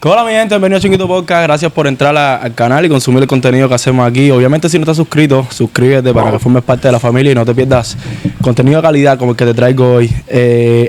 Hola mi gente, bienvenido a Chunguito Podcast. Gracias por entrar al canal y consumir el contenido que hacemos aquí. Obviamente si no estás suscrito, suscríbete para que formes parte de la familia y no te pierdas contenido de calidad como el que te traigo hoy.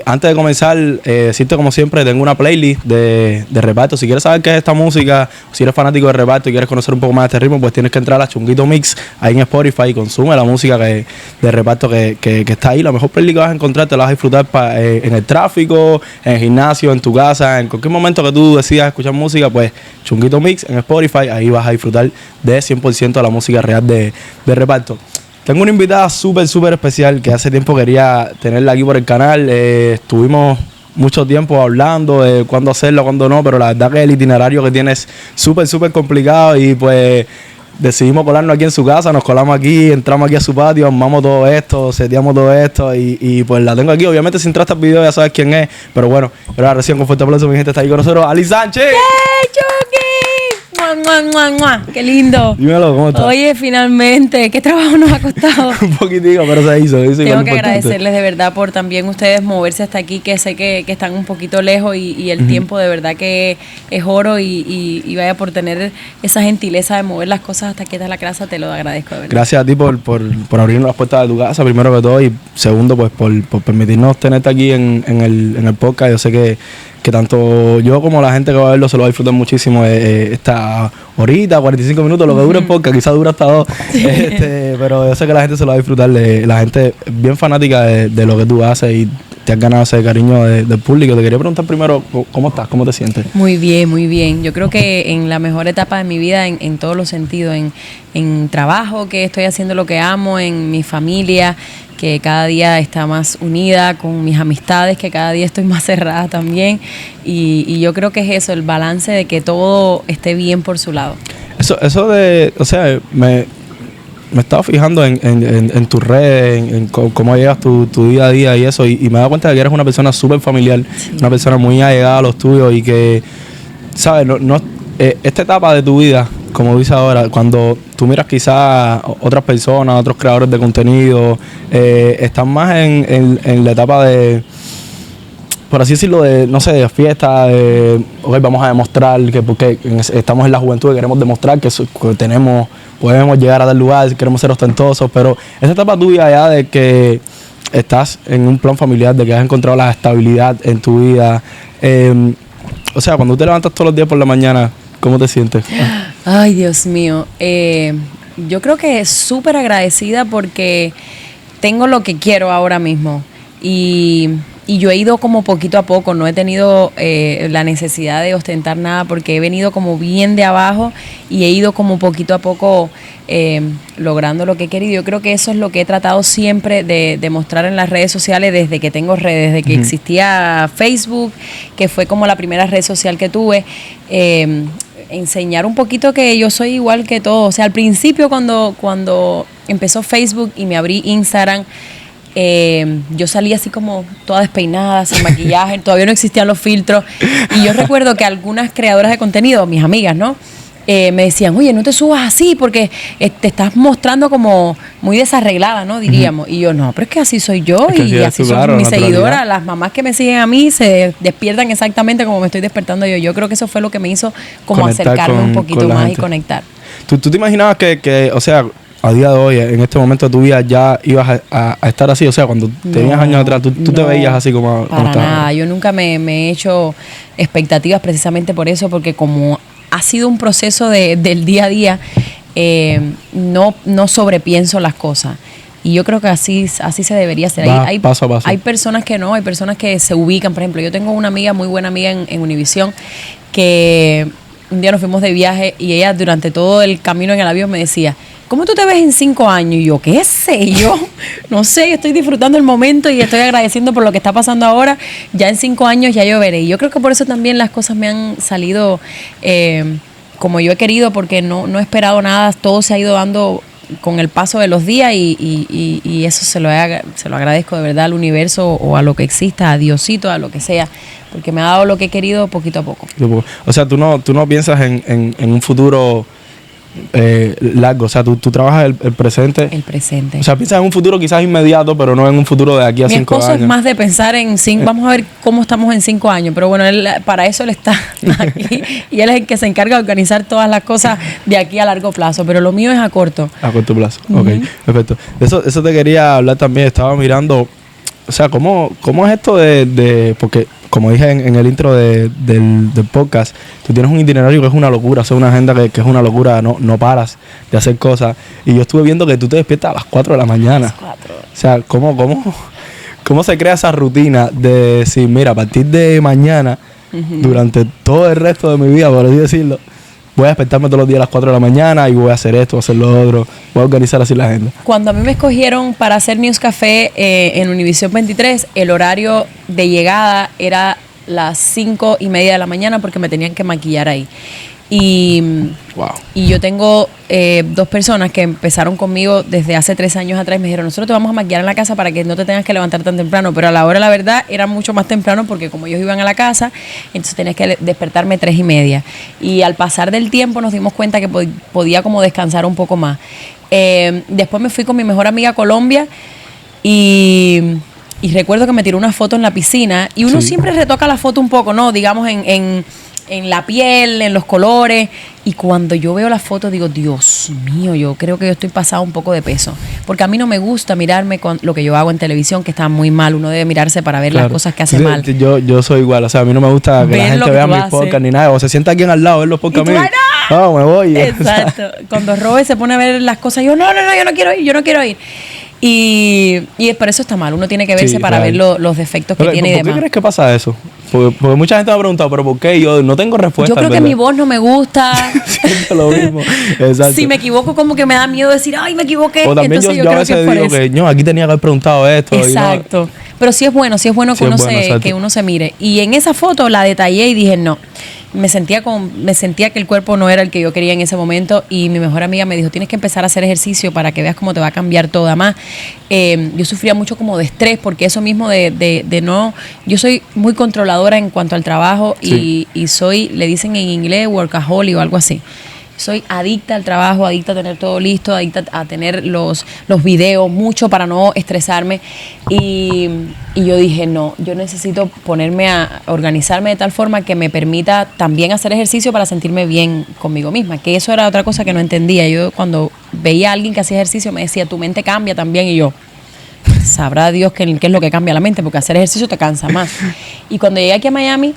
Antes de comenzar, decirte como siempre, tengo una playlist de reparto. Si quieres saber qué es esta música, si eres fanático de reparto y quieres conocer un poco más de este ritmo, pues tienes que entrar a Chunguito Mix ahí en Spotify y consume la música de reparto que está ahí. La mejor playlist que vas a encontrar te la vas a disfrutar en el tráfico, en el gimnasio, en tu casa, en cualquier momento que tú decidas escuchar música, pues Chunguito Mix en Spotify, ahí vas a disfrutar de 100% de la música real de reparto. Tengo una invitada súper especial que hace tiempo quería tenerla aquí por el canal. Estuvimos mucho tiempo hablando de cuándo hacerlo, cuándo no, pero la verdad que el itinerario que tiene es súper complicado y pues decidimos colarnos aquí en su casa, nos colamos aquí, entramos aquí a su patio, armamos todo esto, seteamos todo esto y pues la tengo aquí. Obviamente si entraste al video ya sabes quién es, pero bueno, ahora recién con fuerte aplauso mi gente está ahí con nosotros, Ali Sánchez. ¡Hey, Chucky! ¡Mua! ¡Qué lindo! Dímelo, ¿cómo estás? Oye, finalmente, ¿qué trabajo nos ha costado? Un poquitico, pero se hizo. Tengo que agradecerles de verdad por también ustedes moverse hasta aquí, que sé que están un poquito lejos y el tiempo de verdad que es oro y vaya por tener esa gentileza de mover las cosas hasta aquí hasta la casa, te lo agradezco de verdad. Gracias a ti por abrirnos las puertas de tu casa, primero que todo, y segundo, pues por permitirnos tenerte aquí en el podcast. Yo sé que tanto yo como la gente que va a verlo se lo va a disfrutar muchísimo esta horita, 45 minutos, lo que dura el podcast, quizás dura hasta 2, pero yo sé que la gente se lo va a disfrutar, la gente es bien fanática de lo que tú haces y te has ganado ese cariño del público. Te quería preguntar primero, ¿cómo estás? ¿Cómo te sientes? Muy bien. Yo creo que en la mejor etapa de mi vida, en todos los sentidos, en trabajo, que estoy haciendo lo que amo, en mi familia, que cada día está más unida, con mis amistades, que cada día estoy más cerrada también. Y yo creo que es eso, el balance de que todo esté bien por su lado. Eso de, o sea, me estaba fijando en tus redes, en cómo llevas tu día a día y eso, y me he dado cuenta de que eres una persona súper familiar, sí. Una persona muy allegada a los tuyos y que, ¿sabes? Esta etapa de tu vida, como dices ahora, cuando tú miras quizás otras personas, otros creadores de contenido, están más en la etapa de, por así decirlo, de, no sé, de fiesta, de okay, vamos a demostrar que porque estamos en la juventud y queremos demostrar que podemos llegar a tal lugar, queremos ser ostentosos, pero esa etapa tuya ya de que estás en un plan familiar, de que has encontrado la estabilidad en tu vida, o sea, cuando tú te levantas todos los días por la mañana, ¿cómo te sientes? Ay, Dios mío, yo creo que súper agradecida porque tengo lo que quiero ahora mismo y yo he ido como poquito a poco, no he tenido la necesidad de ostentar nada porque he venido como bien de abajo y he ido como poquito a poco logrando lo que he querido. Yo creo que eso es lo que he tratado siempre de mostrar en las redes sociales desde que tengo redes, desde que existía Facebook, que fue como la primera red social que tuve. Enseñar un poquito que yo soy igual que todos. O sea, al principio cuando empezó Facebook y me abrí Instagram, yo salía así como toda despeinada, sin maquillaje, todavía no existían los filtros y yo recuerdo que algunas creadoras de contenido, mis amigas, ¿no? Me decían, oye, no te subas así porque te estás mostrando como muy desarreglada, ¿no? Diríamos. Y yo, no, pero es que así soy yo y así son mis seguidoras. Las mamás que me siguen a mí se despiertan exactamente como me estoy despertando yo. Yo creo que eso fue lo que me hizo como acercarme un poquito más gente. Y conectar. ¿Tú te imaginabas que, o sea, a día de hoy, en este momento de tu vida, ya ibas a estar así? O sea, cuando tenías años atrás, tú te veías así como para nada. Yo nunca me he hecho expectativas precisamente por eso, porque como ha sido un proceso del día a día, no sobrepienso las cosas. Y yo creo que así se debería hacer. Hay paso a paso. Hay personas que no, hay personas que se ubican. Por ejemplo, yo tengo una amiga, muy buena amiga en Univisión, que un día nos fuimos de viaje y ella durante todo el camino en el avión me decía, ¿cómo tú te ves en 5 años? Y yo, ¿qué sé yo? No sé, yo estoy disfrutando el momento y estoy agradeciendo por lo que está pasando ahora. Ya en 5 años ya yo veré. Y yo creo que por eso también las cosas me han salido como yo he querido, porque no he esperado nada. Todo se ha ido dando con el paso de los días y eso se lo agradezco de verdad al universo o a lo que exista, a Diosito, a lo que sea, porque me ha dado lo que he querido poquito a poco. O sea, tú no piensas en un futuro largo. O sea, tú trabajas el presente. El presente. O sea, piensas en un futuro quizás inmediato, pero no en un futuro de aquí a 5 años. Mi esposo es más de pensar en vamos a ver cómo estamos en 5 años, pero bueno, para eso él está aquí y él es el que se encarga de organizar todas las cosas de aquí a largo plazo, pero lo mío es a corto. A corto plazo, ok, perfecto. Eso te quería hablar también, estaba mirando, o sea, ¿cómo es esto porque como dije en el intro del podcast, tú tienes un itinerario que es una locura, o sea, una agenda que es una locura, no paras de hacer cosas. Y yo estuve viendo que tú te despiertas a las 4 de la mañana. Las 4. O sea, ¿cómo se crea esa rutina de decir, mira, a partir de mañana, durante todo el resto de mi vida, por así decirlo, voy a despertarme todos los días a las 4 de la mañana y voy a hacer esto, voy a hacer lo otro, voy a organizar así la agenda? Cuando a mí me escogieron para hacer News Café en Univisión 23, el horario de llegada era las 5:30 de la mañana porque me tenían que maquillar ahí. Y yo tengo 2 personas que empezaron conmigo desde hace 3 años atrás y me dijeron, nosotros te vamos a maquillar en la casa para que no te tengas que levantar tan temprano, pero a la hora, la verdad, era mucho más temprano porque como ellos iban a la casa, entonces tenías que despertarme 3:30. Y al pasar del tiempo nos dimos cuenta que podía como descansar un poco más. Después me fui con mi mejor amiga a Colombia y recuerdo que me tiró una foto en la piscina y uno siempre retoca la foto un poco, ¿no? Digamos en la piel, en los colores. Y cuando yo veo la foto digo, Dios mío, yo creo que yo estoy pasada un poco de peso. Porque a mí no me gusta mirarme con lo que yo hago en televisión, que está muy mal. Uno debe mirarse para ver las cosas que hace mal. Yo soy igual. O sea, a mí no me gusta que la gente vea mis podcasts ni nada. O se sienta alguien al lado a ver los podcasts a mí. No, me voy. Exacto. Cuando Robert se pone a ver las cosas, yo no, yo no quiero ir. Y por eso está mal. Uno tiene que verse para ver los defectos que tiene y demás. ¿Por qué crees que pasa eso? Porque mucha gente me ha preguntado, ¿pero por qué? Yo no tengo respuesta. Yo creo que mi voz no me gusta. Siento lo mismo. Exacto. Si me equivoco, como que me da miedo decir, ay, me equivoqué. O también entonces yo a veces digo que no, aquí tenía que haber preguntado esto. Exacto. Pero sí es bueno que uno se mire. Y en esa foto la detallé y dije, no. Me sentía que el cuerpo no era el que yo quería en ese momento y mi mejor amiga me dijo, tienes que empezar a hacer ejercicio para que veas cómo te va a cambiar todo. Además, yo sufría mucho como de estrés porque eso mismo de no... Yo soy muy controladora en cuanto al trabajo y soy, le dicen en inglés, workaholic o algo así. Soy adicta al trabajo, adicta a tener todo listo, adicta a tener los videos, mucho para no estresarme. Y yo dije, no, yo necesito ponerme a organizarme de tal forma que me permita también hacer ejercicio para sentirme bien conmigo misma. Que eso era otra cosa que no entendía. Yo cuando veía a alguien que hacía ejercicio me decía, tu mente cambia también. Y yo, sabrá Dios qué es lo que cambia la mente, porque hacer ejercicio te cansa más. Y cuando llegué aquí a Miami,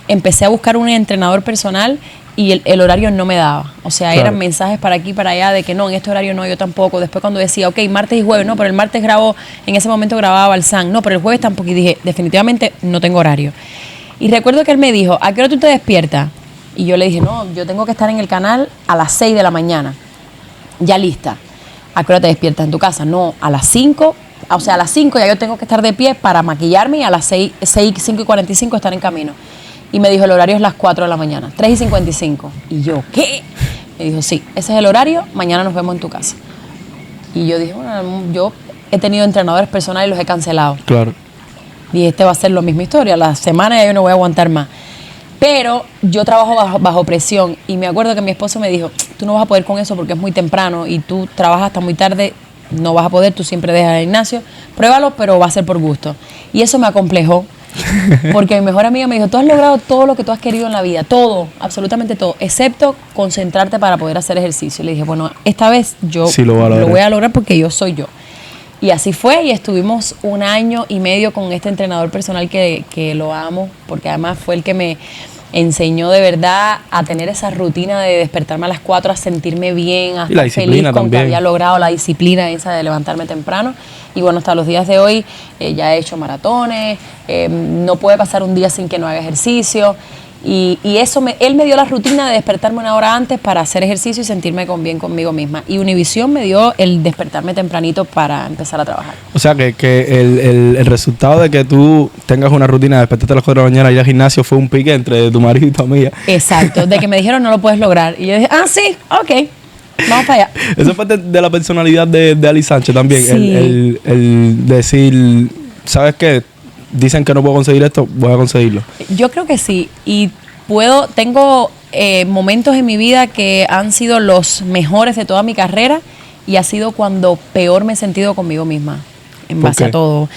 empecé a buscar un entrenador personal y el horario no me daba. O sea, eran mensajes para aquí y para allá de que no, en este horario no, yo tampoco. Después cuando decía, ok, martes y jueves, no, pero el martes en ese momento grababa Balsán, no, pero el jueves tampoco. Y dije, definitivamente no tengo horario. Y recuerdo que él me dijo, ¿a qué hora tú te despiertas? Y yo le dije, no, yo tengo que estar en el canal a las 6 de la mañana, ya lista. ¿A qué hora te despiertas en tu casa? No, a las 5, o sea, a las 5 ya yo tengo que estar de pie para maquillarme y a las 5:45 estar en camino. Y me dijo, el horario es las 4 de la mañana, 3:55. Y yo, ¿qué? Me dijo, sí, ese es el horario, mañana nos vemos en tu casa. Y yo dije, bueno, yo he tenido entrenadores personales y los he cancelado. Claro. Y este va a ser la misma historia, la semana ya yo no voy a aguantar más. Pero yo trabajo bajo presión y me acuerdo que mi esposo me dijo, tú no vas a poder con eso porque es muy temprano y tú trabajas hasta muy tarde, no vas a poder, tú siempre dejas el gimnasio, pruébalo, pero va a ser por gusto. Y eso me acomplejó. Porque mi mejor amiga me dijo, tú has logrado todo lo que tú has querido en la vida, todo, absolutamente todo, excepto concentrarte para poder hacer ejercicio. Y le dije, bueno, esta vez yo sí lo voy a lograr porque yo soy yo. Y así fue y estuvimos 1 año y medio con este entrenador personal que lo amo, porque además fue el que me enseñó de verdad a tener esa rutina de despertarme a las 4, a sentirme bien, a estar feliz con que había logrado la disciplina esa de levantarme temprano. Y bueno, hasta los días de hoy ya he hecho maratones, no puede pasar un día sin que no haga ejercicio. Y eso él me dio la rutina de despertarme 1 hora antes para hacer ejercicio y sentirme bien conmigo misma. Y Univisión me dio el despertarme tempranito para empezar a trabajar. O sea, que el resultado de que tú tengas una rutina de despertarte a las 4 de la mañana y ir al gimnasio fue un pique entre tu marido y tu amiga. Exacto, de que me dijeron no lo puedes lograr. Y yo dije, sí, ok. Vamos para allá. Eso fue de la personalidad de Ali Sánchez también. Sí. El decir, ¿sabes qué? Dicen que no puedo conseguir esto, voy a conseguirlo. Yo creo que sí. Y tengo momentos en mi vida que han sido los mejores de toda mi carrera y ha sido cuando peor me he sentido conmigo misma, en base a todo.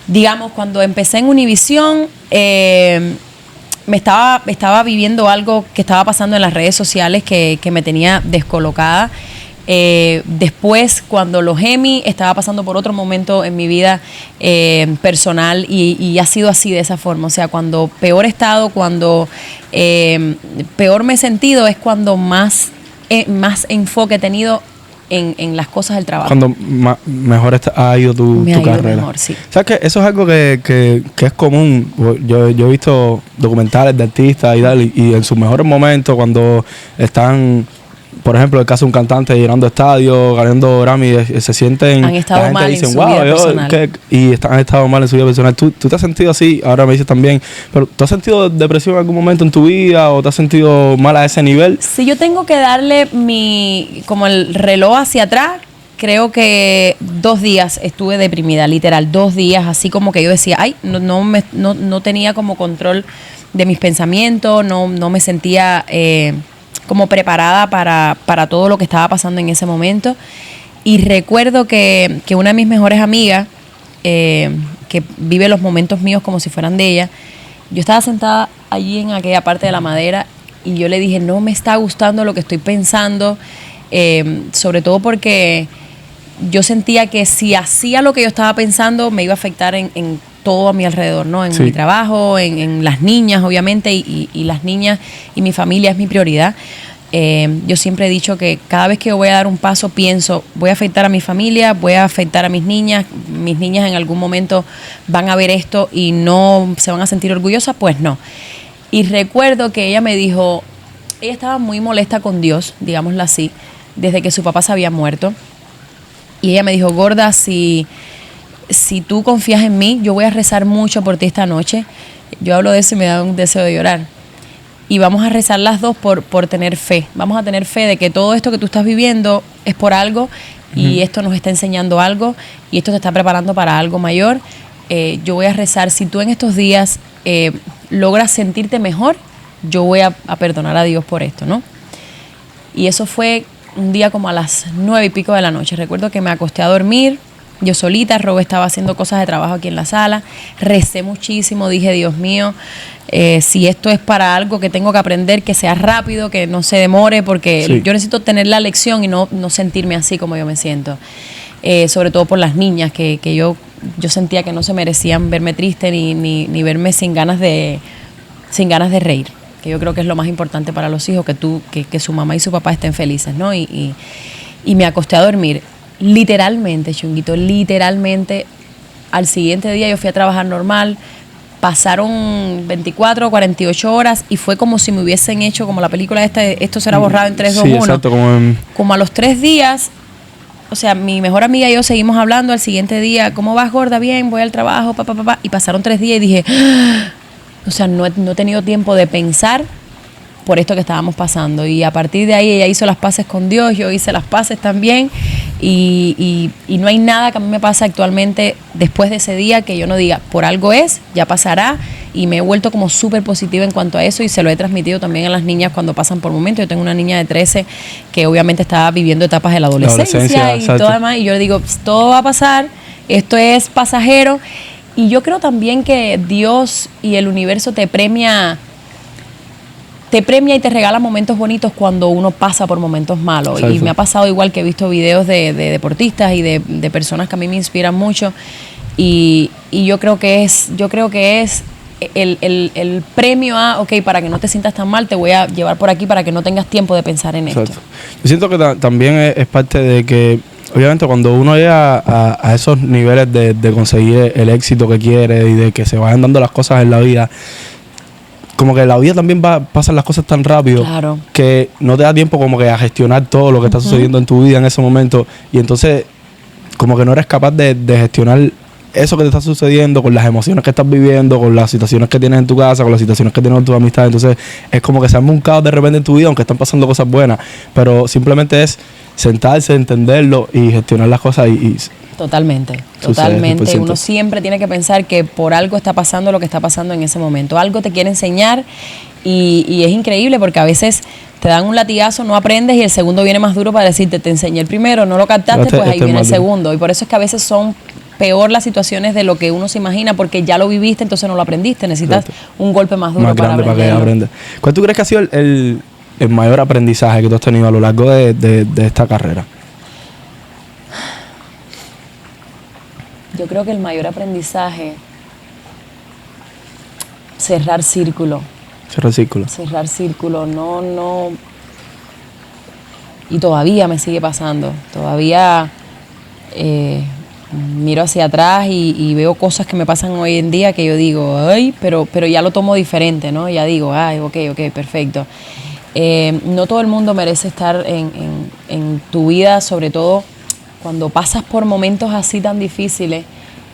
Digamos, cuando empecé en Univisión, me estaba viviendo algo que estaba pasando en las redes sociales que me tenía descolocada. Después, cuando los Emmy, estaba pasando por otro momento en mi vida personal y ha sido así, de esa forma. O sea, cuando peor he estado, cuando peor me he sentido, es cuando más enfoque he tenido en las cosas del trabajo. Cuando mejor ha ido tu carrera. Mejor, sí. ¿Sabes qué? Eso es algo que es común. Yo he visto documentales de artistas y tal, y en sus mejores momentos, cuando están, por ejemplo, el caso de un cantante llenando estadios, ganando Grammy, se sienten... Han estado mal en su vida personal. Han estado mal en su vida personal. ¿Tú te has sentido así? Ahora me dices también, pero ¿tú has sentido depresión en algún momento en tu vida o te has sentido mal a ese nivel? Si yo tengo que darle como el reloj hacia atrás, creo que 2 días estuve deprimida, literal, 2 días, así como que yo decía, ay, no tenía como control de mis pensamientos, no me sentía... como preparada para todo lo que estaba pasando en ese momento. Y recuerdo que una de mis mejores amigas, que vive los momentos míos como si fueran de ella, yo estaba sentada allí en aquella parte de la madera y yo le dije, no me está gustando lo que estoy pensando, sobre todo porque yo sentía que si hacía lo que yo estaba pensando me iba a afectar en todo a mi alrededor, ¿no? En mi trabajo, en las niñas, obviamente, y las niñas y mi familia es mi prioridad. Yo siempre he dicho que cada vez que yo voy a dar un paso pienso, voy a afectar a mi familia, voy a afectar a mis niñas en algún momento van a ver esto y no se van a sentir orgullosas, pues no. Y recuerdo que ella me dijo, ella estaba muy molesta con Dios, digámoslo así, desde que su papá se había muerto, y ella me dijo, gorda, si tú confías en mí, yo voy a rezar mucho por ti esta noche. Yo hablo de eso y me da un deseo de llorar. Y vamos a rezar las dos por tener fe. Vamos a tener fe de que todo esto que tú estás viviendo es por algo y esto nos está enseñando algo y esto te está preparando para algo mayor. Yo voy a rezar. Si tú en estos días logras sentirte mejor, yo voy a perdonar a Dios por esto, ¿no? Y eso fue un día como a las 9:00 de la noche. Recuerdo que me acosté a dormir, yo solita, Rob estaba haciendo cosas de trabajo aquí en la sala, recé muchísimo, dije, Dios mío, si esto es para algo que tengo que aprender, que sea rápido, que no se demore, porque yo necesito tener la lección y no sentirme así como yo me siento. Sobre todo por las niñas, que yo sentía que no se merecían verme triste ni verme sin ganas de reír, que yo creo que es lo más importante para los hijos, que su mamá y su papá estén felices, ¿no? Y me acosté a dormir. Literalmente, Chunguito, literalmente, al siguiente día yo fui a trabajar normal, pasaron 24 o 48 horas y fue como si me hubiesen hecho, como la película esto será borrado en 3, 2, 1. Exacto, como a los 3 días, o sea, mi mejor amiga y yo seguimos hablando al siguiente día, ¿cómo vas, gorda? Bien, voy al trabajo, y pasaron 3 días y dije, o sea, no he tenido tiempo de pensar por esto que estábamos pasando, y a partir de ahí ella hizo las paces con Dios, yo hice las paces también, y no hay nada que a mí me pasa actualmente después de ese día que yo no diga, por algo es, ya pasará, y me he vuelto como súper positiva en cuanto a eso, y se lo he transmitido también a las niñas cuando pasan por momentos. Yo tengo una niña de 13 que obviamente está viviendo etapas de la adolescencia y todo demás, y yo le digo, todo va a pasar, esto es pasajero, y yo creo también que Dios y el universo te premia y te regala momentos bonitos cuando uno pasa por momentos malos. Exacto. Y me ha pasado igual que he visto videos de deportistas y de personas que a mí me inspiran mucho, y yo creo que es el premio a, ok, para que no te sientas tan mal, te voy a llevar por aquí para que no tengas tiempo de pensar en esto. Yo siento que también es parte de que, obviamente, cuando uno llega a esos niveles de conseguir el éxito que quiere y de que se vayan dando las cosas en la vida, como que la vida también pasan las cosas tan rápido, claro, que no te da tiempo como que a gestionar todo lo que está sucediendo en tu vida en ese momento, y entonces como que no eres capaz de gestionar eso que te está sucediendo con las emociones que estás viviendo, con las situaciones que tienes en tu casa, con las situaciones que tienes con tus amistades. Entonces es como que se arma un caos de repente en tu vida, aunque están pasando cosas buenas, pero simplemente es sentarse, entenderlo y gestionar las cosas y Totalmente, Sucede, totalmente. 100%. Uno siempre tiene que pensar que por algo está pasando lo que está pasando en ese momento. Algo te quiere enseñar y es increíble porque a veces te dan un latigazo, no aprendes y el segundo viene más duro para decirte, te enseñé el primero, no lo captaste, pues ahí viene el segundo. Y por eso es que a veces son peor las situaciones de lo que uno se imagina porque ya lo viviste, entonces no lo aprendiste. Necesitas un golpe más duro para aprenderlo. ¿Cuál tú crees que ha sido el mayor aprendizaje que tú has tenido a lo largo de esta carrera? Yo creo que el mayor aprendizaje, cerrar círculo. Cerrar círculo, no. Y todavía me sigue pasando. Todavía miro hacia atrás y veo cosas que me pasan hoy en día que yo digo, ay, pero ya lo tomo diferente, ¿no? Ya digo, ay, ok, perfecto. No todo el mundo merece estar en tu vida, sobre todo cuando pasas por momentos así tan difíciles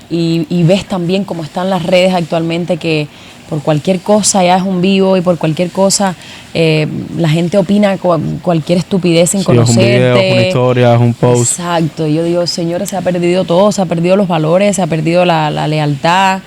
y ves también cómo están las redes actualmente, que por cualquier cosa ya es un vivo y por cualquier cosa la gente opina cualquier estupidez sin conocerte. Es un video, una historia, es un post. Exacto. Yo digo, señores, se ha perdido todo, se ha perdido los valores, se ha perdido la lealtad.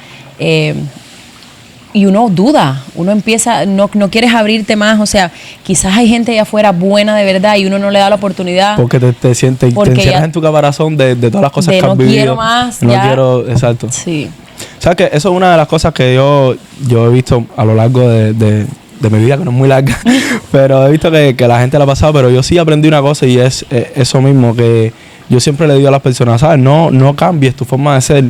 Y uno duda, uno empieza, no quieres abrirte más, o sea, quizás hay gente allá afuera buena de verdad y uno no le da la oportunidad. Porque te encierras en tu caparazón de todas las cosas que has vivido. No quiero más. No quiero, exacto. Sí. O sea, que eso es una de las cosas que yo he visto a lo largo de mi vida, que no es muy larga, pero he visto que la gente la ha pasado, pero yo sí aprendí una cosa y es eso mismo, que yo siempre le digo a las personas, ¿sabes? No cambies tu forma de ser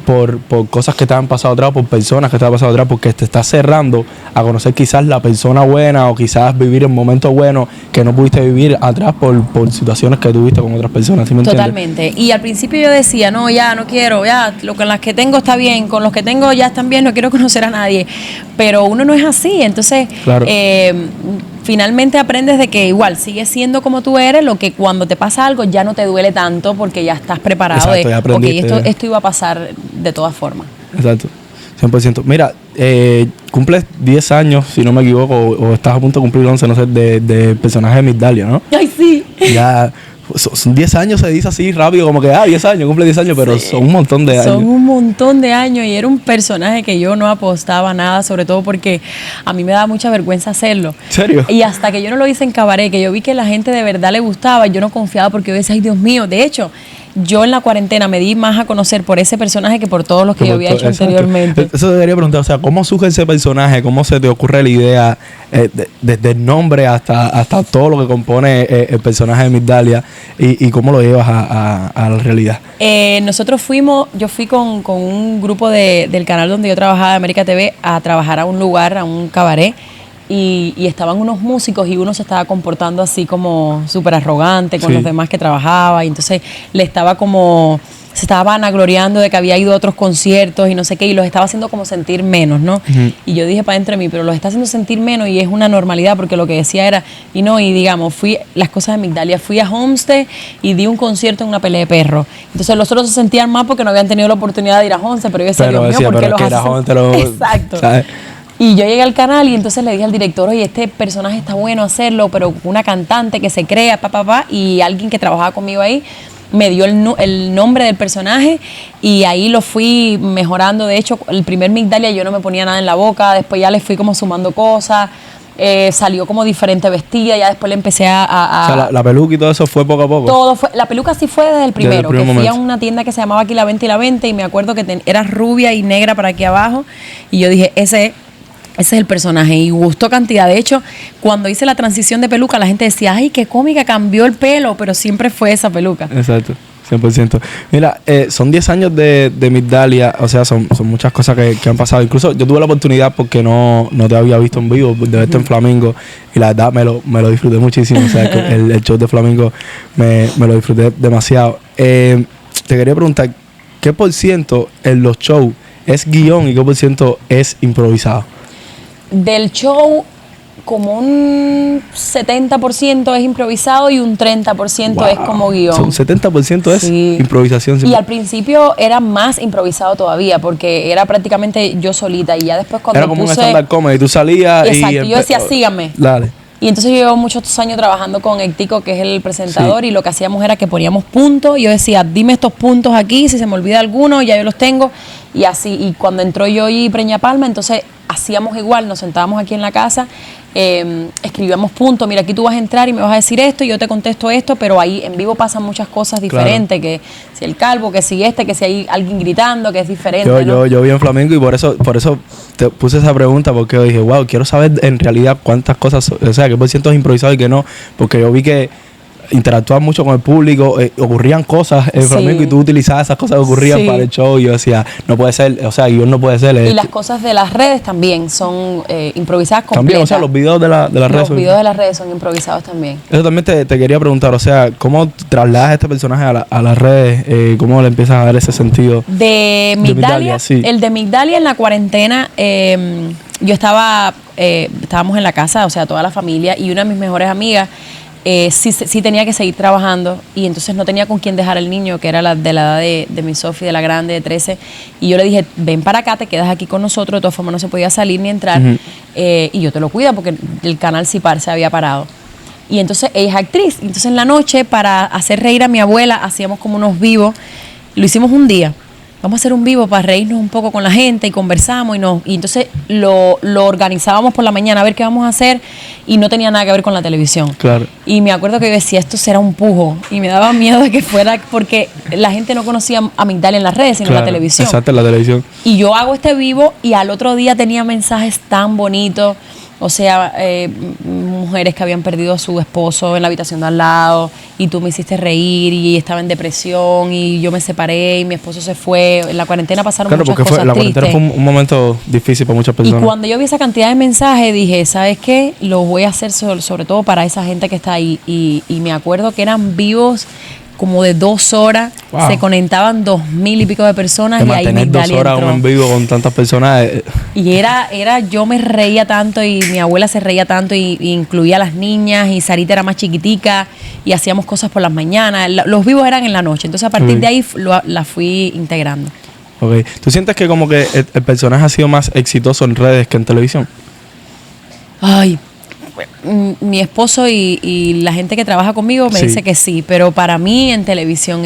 por cosas que te han pasado atrás, por personas que te han pasado atrás, porque te estás cerrando a conocer quizás la persona buena o quizás vivir en momentos buenos que no pudiste vivir atrás por situaciones que tuviste con otras personas. ¿Sí me entiendes? Totalmente. Y al principio yo decía, no, ya no quiero, ya con las que tengo está bien, con los que tengo ya están bien, no quiero conocer a nadie. Pero uno no es así, entonces finalmente aprendes de que igual sigues siendo como tú eres, lo que cuando te pasa algo ya no te duele tanto porque ya estás preparado. Exacto, ya aprendiste. Ok, esto iba a pasar de todas formas. Exacto, 100%. Mira, cumples 10 años, si no me equivoco, o estás a punto de cumplir 11, no sé, de personaje de Migdalia, ¿no? ¡Ay, sí! Ya son 10 años, se dice así rápido, como que 10 años, cumple 10 años, pero son un montón de años. Son un montón de años y era un personaje que yo no apostaba nada, sobre todo porque a mí me daba mucha vergüenza hacerlo. ¿En serio? Y hasta que yo no lo hice en cabaret, que yo vi que la gente de verdad le gustaba, yo no confiaba porque yo decía, ay Dios mío, de hecho, yo en la cuarentena me di más a conocer por ese personaje que por todos los que yo había hecho anteriormente. Eso debería preguntar, o sea, ¿cómo surge ese personaje? ¿Cómo se te ocurre la idea? Desde el nombre hasta todo lo que compone el personaje de Migdalia y cómo lo llevas a la realidad. Yo fui con un grupo del canal donde yo trabajaba, de América TV, a trabajar a un lugar, a un cabaret. Y estaban unos músicos y uno se estaba comportando así como súper arrogante con los demás que trabajaba, y entonces se estaba vanagloriando de que había ido a otros conciertos y no sé qué, y los estaba haciendo como sentir menos, ¿no? Y yo dije para dentro de mí, pero los está haciendo sentir menos y es una normalidad, porque lo que decía era, y digamos, las cosas de Migdalia, fui a Homestead y di un concierto en una pelea de perros. Entonces los otros se sentían mal porque no habían tenido la oportunidad de ir a Homestead, pero yo decía, Dios mío, ¿por qué los hacen? Exacto. ¿Sabes? Y yo llegué al canal y entonces le dije al director, oye, este personaje está bueno hacerlo, pero una cantante que se crea, y alguien que trabajaba conmigo ahí me dio el nombre del personaje y ahí lo fui mejorando. De hecho, el primer Migdalia yo no me ponía nada en la boca, después ya le fui como sumando cosas, salió como diferente vestida, ya después le empecé a... O sea, la peluca y todo eso fue poco a poco. Todo fue, la peluca sí fue desde el primero, que fui a una tienda que se llamaba Aquí la Venta y la Venta, y me acuerdo que era rubia y negra para aquí abajo, y yo dije, ese es el personaje, y gustó cantidad. De hecho, cuando hice la transición de peluca, la gente decía, ay, qué cómica, cambió el pelo, pero siempre fue esa peluca. Exacto, 100%. Mira, son 10 años de Migdalia, o sea, son muchas cosas que han pasado. Incluso yo tuve la oportunidad, porque no te había visto en vivo, de verte en Flamingo, y la verdad me lo disfruté muchísimo. O sea, el show de Flamingo me lo disfruté demasiado. Te quería preguntar, ¿qué por ciento en los shows es guión y qué por ciento es improvisado? Del show, como un 70% es improvisado y un 30% es como guión. Un 70% es improvisación. Y al principio era más improvisado todavía, porque era prácticamente yo solita, y ya después cuando era como un stand-up comedy, tú salías. Exacto, y yo decía, síganme. Dale. Y entonces yo llevo muchos años trabajando con Hectico, que es el presentador, y lo que hacíamos era que poníamos puntos. Y yo decía, dime estos puntos aquí, si se me olvida alguno, ya yo los tengo. Y así, y cuando entró yo y Preña Palma, entonces hacíamos igual, nos sentábamos aquí en la casa, escribíamos puntos, mira, aquí tú vas a entrar y me vas a decir esto y yo te contesto esto, pero ahí en vivo pasan muchas cosas diferentes, que si el calvo, que si que si hay alguien gritando, que es diferente. Yo vi en Flamengo y por eso te puse esa pregunta, porque yo dije, wow, quiero saber en realidad cuántas cosas, o sea, qué por ciento es improvisado y qué no, porque yo vi que interactuaban mucho con el público, ocurrían cosas en Flamengo y tú utilizabas esas cosas que ocurrían para el show y yo decía, no puede ser, o sea, guión no puede ser. Y las cosas de las redes también son improvisadas completas. También, o sea, los videos de las redes. Los videos de las redes son improvisados también. Eso también te quería preguntar, o sea, ¿cómo trasladas este personaje a las redes? ¿Cómo le empiezas a dar ese sentido? De Migdalia, sí. El de Migdalia en la cuarentena, yo estábamos en la casa, o sea, toda la familia, y una de mis mejores amigas sí tenía que seguir trabajando y entonces no tenía con quién dejar al niño, que era de la edad de mi Sofi, de la grande, de 13, y yo le dije, ven para acá, te quedas aquí con nosotros. De todas formas no se podía salir ni entrar, y yo te lo cuido porque el canal Cipar se había parado. Y entonces ella es actriz, entonces en la noche, para hacer reír a mi abuela, hacíamos como unos vivos, lo hicimos un día. Vamos a hacer un vivo para reírnos un poco con la gente y conversamos y entonces lo organizábamos por la mañana a ver qué vamos a hacer y no tenía nada que ver con la televisión. Claro. Y me acuerdo que yo decía, esto será un pujo y me daba miedo de que fuera, porque la gente no conocía a Migdalia en las redes, sino en la televisión. Exacto, en la televisión. Y yo hago este vivo y al otro día tenía mensajes tan bonitos. O sea, mujeres que habían perdido a su esposo en la habitación de al lado y tú me hiciste reír y estaba en depresión y yo me separé y mi esposo se fue. En la cuarentena pasaron muchas cosas la cuarentena fue un momento difícil para muchas personas. Y cuando yo vi esa cantidad de mensajes dije, ¿sabes qué? Lo voy a hacer sobre todo para esa gente que está ahí. Y me acuerdo que eran vivos como de 2 horas, se conectaban 2,000 y pico de personas y ahí Migdalia 2 horas en vivo con tantas personas. Y yo me reía tanto y mi abuela se reía tanto y incluía a las niñas y Sarita era más chiquitica y hacíamos cosas por las mañanas. Los vivos eran en la noche, entonces a partir de ahí la fui integrando. Okay. ¿Tú sientes que como que el personaje ha sido más exitoso en redes que en televisión? Ay, mi esposo y la gente que trabaja conmigo me dice que sí, pero para mí en televisión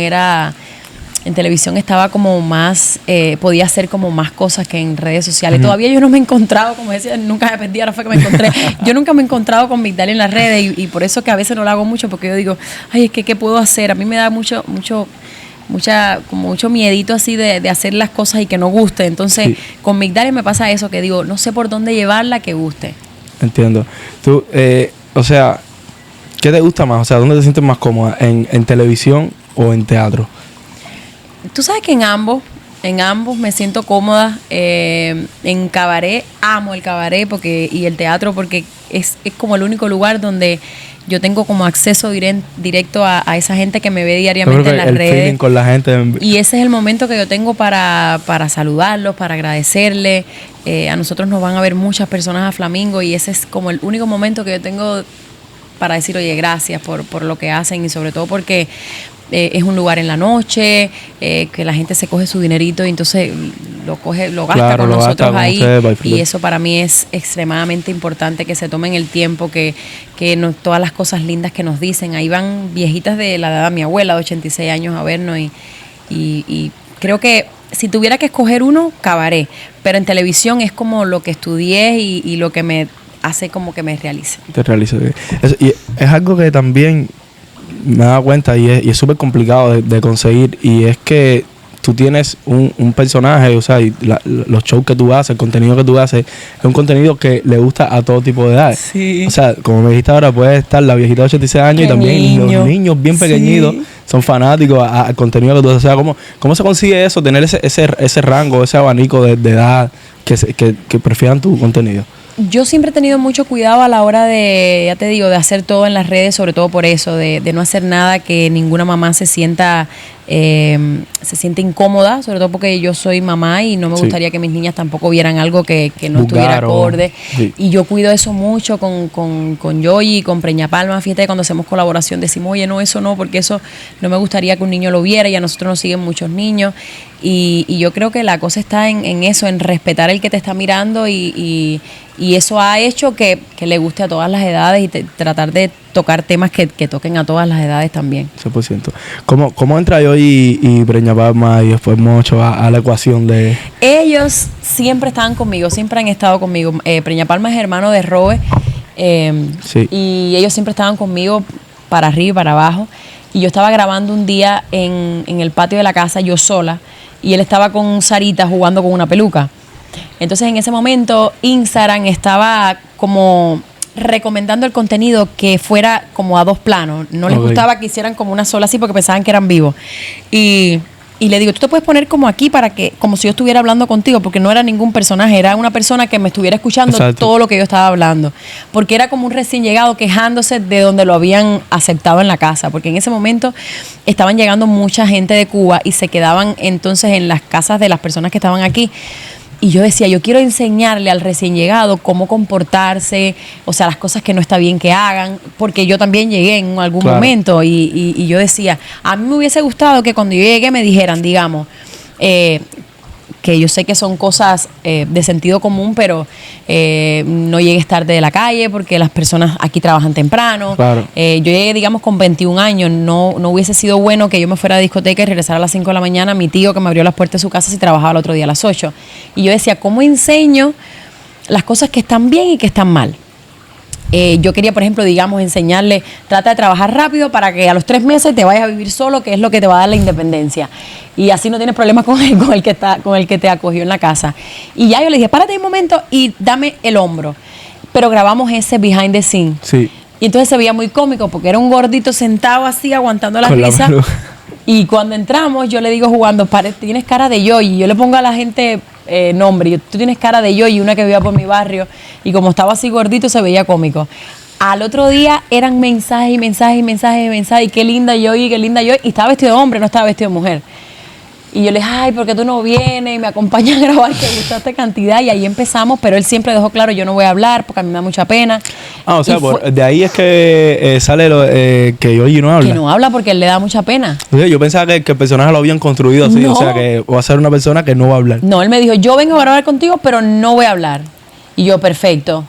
estaba como más, podía hacer como más cosas que en redes sociales. Todavía yo no me he encontrado, como decía, nunca me perdí, ahora fue que me encontré. Yo nunca me he encontrado con Migdalia en las redes y por eso que a veces no lo hago mucho, porque yo digo, ay, es que ¿qué puedo hacer? A mí me da mucho miedito así de hacer las cosas y que no guste. Entonces, con Migdalia me pasa eso, que digo, no sé por dónde llevarla que guste. Entiendo. Tú, o sea, ¿qué te gusta más? O sea, ¿dónde te sientes más cómoda? ¿En televisión o en teatro? Tú sabes que en ambos me siento cómoda. En cabaret, amo el cabaret y el teatro porque es como el único lugar donde yo tengo como acceso directo a esa gente que me ve diariamente en las redes. El feeling con la gente. Y ese es el momento que yo tengo para saludarlos, para agradecerles. A nosotros nos van a ver muchas personas a Flamingo y ese es como el único momento que yo tengo para decir, oye, gracias por lo que hacen y sobre todo porque es un lugar en la noche, que la gente se coge su dinerito y entonces lo gasta con nosotros ahí. Y eso para mí es extremadamente importante, que se tomen el tiempo, que todas las cosas lindas que nos dicen. Ahí van viejitas de la edad de mi abuela, de 86 años, a vernos y creo que si tuviera que escoger uno, cabaret. Pero en televisión es como lo que estudié y lo que me hace como que me realice. Te realiza. Y es algo que también me he dado cuenta y es súper complicado de conseguir, y es que tú tienes un personaje, o sea, y los shows que tú haces, el contenido que tú haces, es un contenido que le gusta a todo tipo de edades. Sí. O sea, como me dijiste ahora, puede estar la viejita de 86 años y también los niños bien pequeñitos son fanáticos al contenido que tú haces. O sea, ¿cómo se consigue eso? Tener ese rango, ese abanico de edad que prefieran tu contenido. Yo siempre he tenido mucho cuidado a la hora de, ya te digo, de hacer todo en las redes, sobre todo por eso, de no hacer nada que ninguna mamá se siente incómoda, sobre todo porque yo soy mamá y no me gustaría que mis niñas tampoco vieran algo que no estuviera acorde. Y yo cuido eso mucho con Yoyi, con Preña Palma. Fíjate, cuando hacemos colaboración decimos, oye, no, eso no, porque eso no me gustaría que un niño lo viera y a nosotros nos siguen muchos niños. Y yo creo que la cosa está en eso, en respetar el que te está mirando y eso ha hecho que le guste a todas las edades y tratar de tocar temas que toquen a todas las edades también. 100%. ¿Cómo entra yo y Preña Palma y después Mocho a la ecuación de...? Ellos siempre estaban conmigo, siempre han estado conmigo. Preña Palma es hermano de Robe sí. Y ellos siempre estaban conmigo para arriba y para abajo. Y yo estaba grabando un día en el patio de la casa yo sola y él estaba con Sarita jugando con una peluca. Entonces en ese momento Instagram estaba como recomendando el contenido que fuera como a 2 planos. No les gustaba que hicieran como una sola así porque pensaban que eran vivos. Y le digo, tú te puedes poner como aquí para que, como si yo estuviera hablando contigo, porque no era ningún personaje, era una persona que me estuviera escuchando. Exacto. Todo lo que yo estaba hablando. Porque era como un recién llegado quejándose de donde lo habían aceptado en la casa. Porque en ese momento estaban llegando mucha gente de Cuba y se quedaban entonces en las casas de las personas que estaban aquí. Y yo decía, yo quiero enseñarle al recién llegado cómo comportarse, o sea, las cosas que no está bien que hagan, porque yo también llegué en algún momento y yo decía, a mí me hubiese gustado que cuando yo llegué me dijeran, digamos, que yo sé que son cosas de sentido común, pero no llegues tarde de la calle porque las personas aquí trabajan temprano. Claro. Yo llegué, digamos, con 21 años. No hubiese sido bueno que yo me fuera a la discoteca y regresara a las 5 de la mañana. Mi tío que me abrió las puertas de su casa si trabajaba el otro día a las 8. Y yo decía, ¿cómo enseño las cosas que están bien y que están mal? Yo quería, por ejemplo, digamos, enseñarle, trata de trabajar rápido para que a los 3 meses te vayas a vivir solo, que es lo que te va a dar la independencia. Y así no tienes problemas con el que te acogió en la casa. Y ya yo le dije, párate un momento y dame el hombro. Pero grabamos ese behind the scene. Sí. Y entonces se veía muy cómico porque era un gordito sentado así aguantando la risa. Y cuando entramos, yo le digo jugando, tienes cara de Yoyi. Yo le pongo a la gente nombre. Tú tienes cara de Yoyi, una que vivía por mi barrio. Y como estaba así gordito, se veía cómico. Al otro día eran mensajes y mensajes y mensajes y mensajes. Y qué linda Yoyi, qué linda Yoyi. Y estaba vestido de hombre, no estaba vestido de mujer. Y yo le dije, ay, ¿por qué tú no vienes? Y me acompañas a grabar, que gustaste cantidad. Y ahí empezamos, pero él siempre dejó claro, yo no voy a hablar porque a mí me da mucha pena. O sea, de ahí es que sale que Yoyi no habla. Que no habla porque él le da mucha pena. O sea, yo pensaba que el personaje lo habían construido así, no. O sea, que va a ser una persona que no va a hablar. No, él me dijo, yo vengo a grabar contigo, pero no voy a hablar. Y yo, perfecto.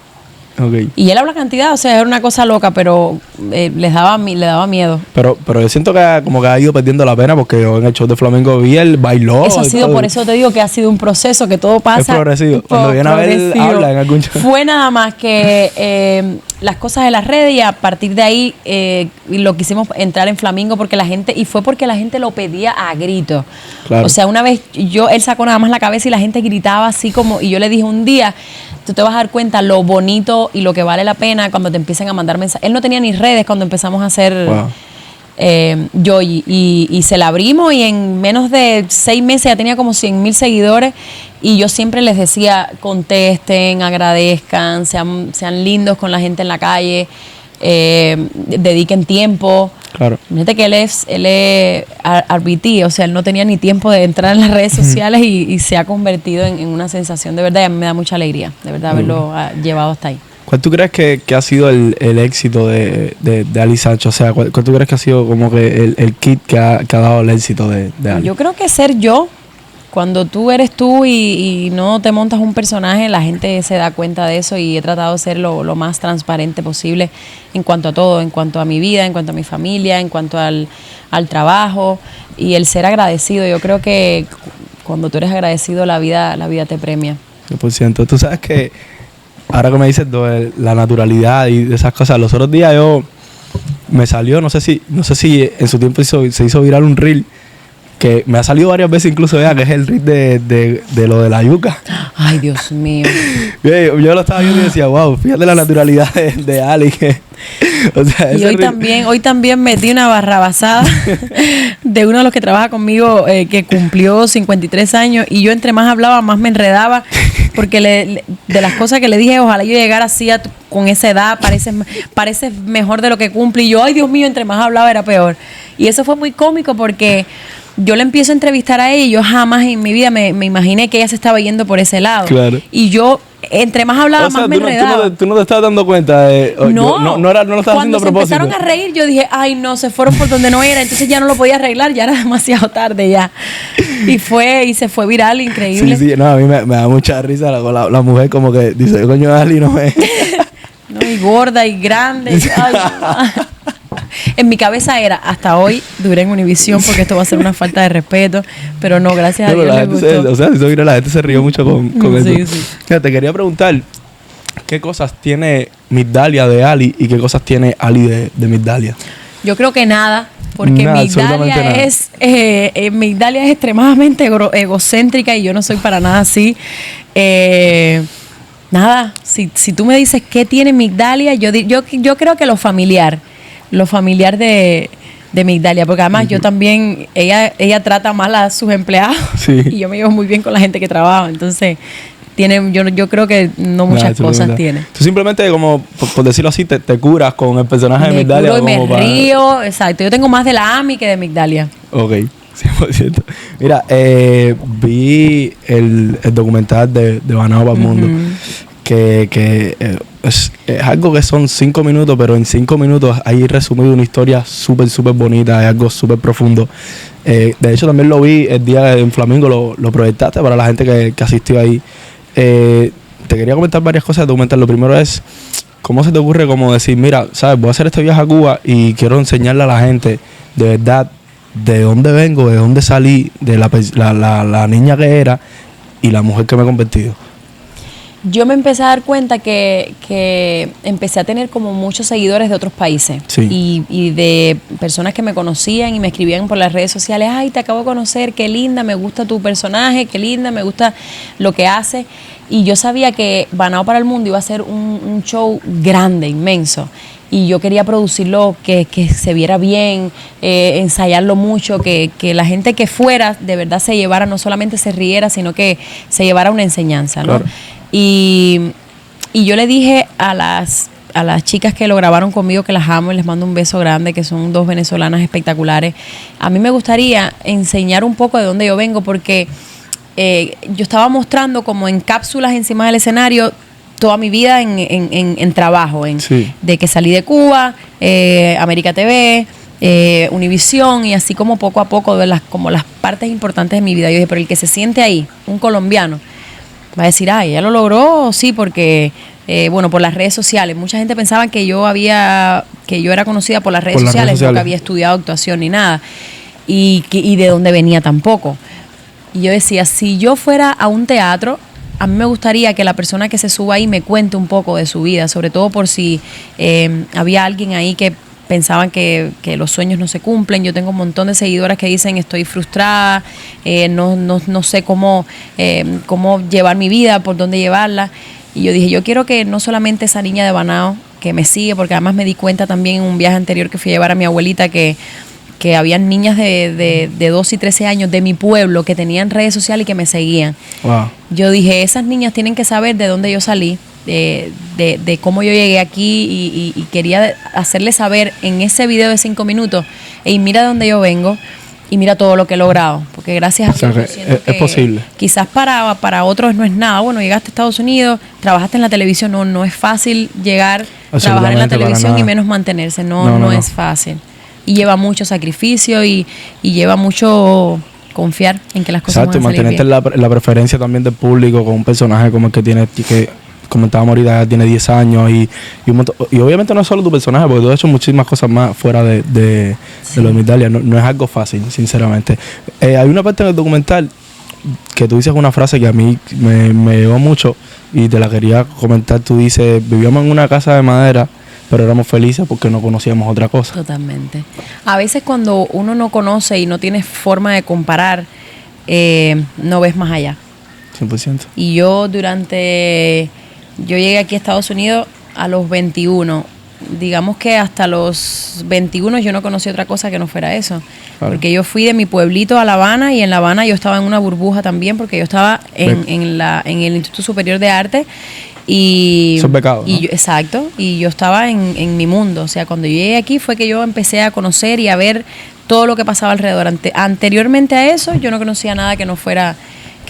Okay. Y él habla cantidad, o sea, era una cosa loca, pero le daba miedo. Pero yo siento que como que ha ido perdiendo la pena porque yo en el show de Flamengo vi él bailó. Eso ha sido, todo. Por eso te digo que ha sido un proceso, que todo pasa. Es progresivo. Cuando viene a ver, habla en algún show. Fue nada más que las cosas de las redes y a partir de ahí lo quisimos entrar en Flamingo porque la gente, y fue porque la gente lo pedía a gritos. Claro. O sea, una vez él sacó nada más la cabeza y la gente gritaba así como, y yo le dije un día, tú te vas a dar cuenta lo bonito y lo que vale la pena cuando te empiecen a mandar mensajes. Él no tenía ni redes cuando empezamos a hacer Yoyi y se la abrimos y en menos de 6 meses ya tenía como 100,000 seguidores y yo siempre les decía, contesten, agradezcan, sean lindos con la gente en la calle, dediquen tiempo. Claro. Fíjate que él es RBT, o sea, él no tenía ni tiempo de entrar en las redes sociales y se ha convertido en una sensación de verdad y a mí me da mucha alegría, de verdad, haberlo llevado hasta ahí. ¿Cuál tú crees que ha sido el éxito de Ali Sancho? O sea, ¿cuál tú crees que ha sido como que el kit que ha dado el éxito de Ali? Yo creo que ser yo. Cuando tú eres tú y no te montas un personaje, la gente se da cuenta de eso y he tratado de ser lo más transparente posible en cuanto a todo, en cuanto a mi vida, en cuanto a mi familia, en cuanto al trabajo y el ser agradecido. Yo creo que cuando tú eres agradecido, la vida te premia. 100%. Tú sabes que ahora que me dices de la naturalidad y de esas cosas, los otros días me salió, no sé si en su tiempo se hizo viral un reel que me ha salido varias veces incluso que es el reel de lo de la yuca. Ay, Dios mío. Yo lo estaba viendo y decía, wow, fíjate la naturalidad de Ali. O sea, y hoy también metí una barrabasada de uno de los que trabaja conmigo que cumplió 53 años y yo entre más hablaba, más me enredaba porque de las cosas que le dije, ojalá yo llegara así con esa edad, parece mejor de lo que cumple. Y yo, ay, Dios mío, entre más hablaba era peor. Y eso fue muy cómico porque yo le empiezo a entrevistar a ella y yo jamás en mi vida me imaginé que ella se estaba yendo por ese lado. Claro. Y yo entre más hablaba, O sea, más me enredaba. tú no te estás dando cuenta de... No, no lo estás haciendo a propósito. Cuando se empezaron a reír, yo dije, ay, no, se fueron por donde no era. Entonces ya no lo podía arreglar, ya era demasiado tarde ya. Y se fue viral, increíble. Sí, no, a mí me da mucha risa la mujer como que dice, coño, Ali, no me... No, y gorda y grande. Ay, en mi cabeza era, hasta hoy duré en Univisión porque esto va a ser una falta de respeto. Pero no, gracias a Dios la le gente gustó. o sea, si la gente se rió mucho con Sí, eso. sí. Mira, te quería preguntar, ¿qué cosas tiene Migdalia de Ali y qué cosas tiene Ali de Migdalia? Yo creo que nada, porque Nada, absolutamente nada. Migdalia es extremadamente egocéntrica y yo no soy para nada así. Nada, si tú me dices qué tiene Migdalia, yo creo que lo familiar de Migdalia, porque además yo también, ella trata mal a sus empleados Sí. y yo me llevo muy bien con la gente que trabaja, entonces yo creo que no muchas cosas tiene. Tú simplemente, como por decirlo así, te curas con el personaje de Me Migdalia. curo y me como para... río, exacto, yo tengo más de la Ami que de Migdalia. Ok, 100%. Mira, vi el documental de Banao para el Mundo, que es algo que son 5 minutos, pero en 5 minutos hay resumido una historia súper bonita, es algo súper profundo. De hecho, también lo vi el día en Flamingo, lo proyectaste para la gente que asistió ahí. Te quería comentar varias cosas del documental. Lo primero es, ¿cómo se te ocurre como decir, mira, sabes, voy a hacer este viaje a Cuba y quiero enseñarle a la gente de verdad de dónde vengo, de dónde salí, de la niña que era y la mujer que me he convertido? Yo me empecé a dar cuenta que empecé a tener como muchos seguidores de otros países. Sí. Y de personas que me conocían y me escribían por las redes sociales, ay, te acabo de conocer, qué linda, me gusta tu personaje, qué linda, me gusta lo que hace. Y yo sabía que Banao para el Mundo iba a ser un show grande, inmenso. Y yo quería producirlo que se viera bien, ensayarlo mucho, que la gente que fuera de verdad se llevara, no solamente se riera, sino que se llevara una enseñanza, ¿no? Claro. Y yo le dije a las chicas que lo grabaron conmigo, que las amo y les mando un beso grande, que son 2 venezolanas espectaculares. A mí me gustaría enseñar un poco de dónde yo vengo, porque yo estaba mostrando como en cápsulas encima del escenario toda mi vida en trabajo, Sí. de que salí de Cuba, América TV, Univisión, y así como poco a poco como las partes importantes de mi vida. Yo dije, pero el que se siente ahí, un colombiano, va a decir, ay, ella lo logró, sí, porque, por las redes sociales. Mucha gente pensaba que yo era conocida por las redes sociales, no que había estudiado actuación ni nada, y de dónde venía tampoco. Y yo decía, si yo fuera a un teatro, a mí me gustaría que la persona que se suba ahí me cuente un poco de su vida, sobre todo por si había alguien ahí que pensaban que los sueños no se cumplen. Yo tengo un montón de seguidoras que dicen estoy frustrada, no sé cómo llevar mi vida, por dónde llevarla. Y yo dije, yo quiero que no solamente esa niña de Banao que me sigue, porque además me di cuenta también en un viaje anterior que fui a llevar a mi abuelita que habían niñas de 12 y 13 años de mi pueblo que tenían redes sociales y que me seguían. Wow. Yo dije, esas niñas tienen que saber de dónde yo salí, de cómo yo llegué aquí, y quería hacerles saber en ese video de 5 minutos, y mira de dónde yo vengo y mira todo lo que he logrado, porque gracias a Dios es posible. Quizás para otros no es nada. Bueno, llegaste a Estados Unidos, trabajaste en la televisión, no es fácil llegar, trabajar en la televisión y menos mantenerse, no es fácil. Y lleva mucho sacrificio y lleva mucho confiar en que las cosas van a salir mantenerte bien. en la preferencia también del público con un personaje como el que tiene, que comentábamos ahorita, tiene 10 años y obviamente no es solo tu personaje, porque tú has hecho muchísimas cosas más fuera de lo de Migdalia. No es algo fácil, sinceramente. Hay una parte en el documental que tú dices una frase que a mí me llevó mucho y te la quería comentar. Tú dices, vivíamos en una casa de madera, pero éramos felices porque no conocíamos otra cosa. Totalmente. A veces cuando uno no conoce y no tiene forma de comparar, no ves más allá. 100%. Y yo llegué aquí a Estados Unidos a los 21. Digamos que hasta los 21 yo no conocí otra cosa que no fuera eso. Claro. Porque yo fui de mi pueblito a La Habana, y en La Habana yo estaba en una burbuja también, porque yo estaba en el Instituto Superior de Arte. Eso es becado, ¿no? Exacto, y yo estaba en mi mundo. O sea, cuando yo llegué aquí fue que yo empecé a conocer y a ver todo lo que pasaba alrededor. Anteriormente a eso, yo no conocía nada que no fuera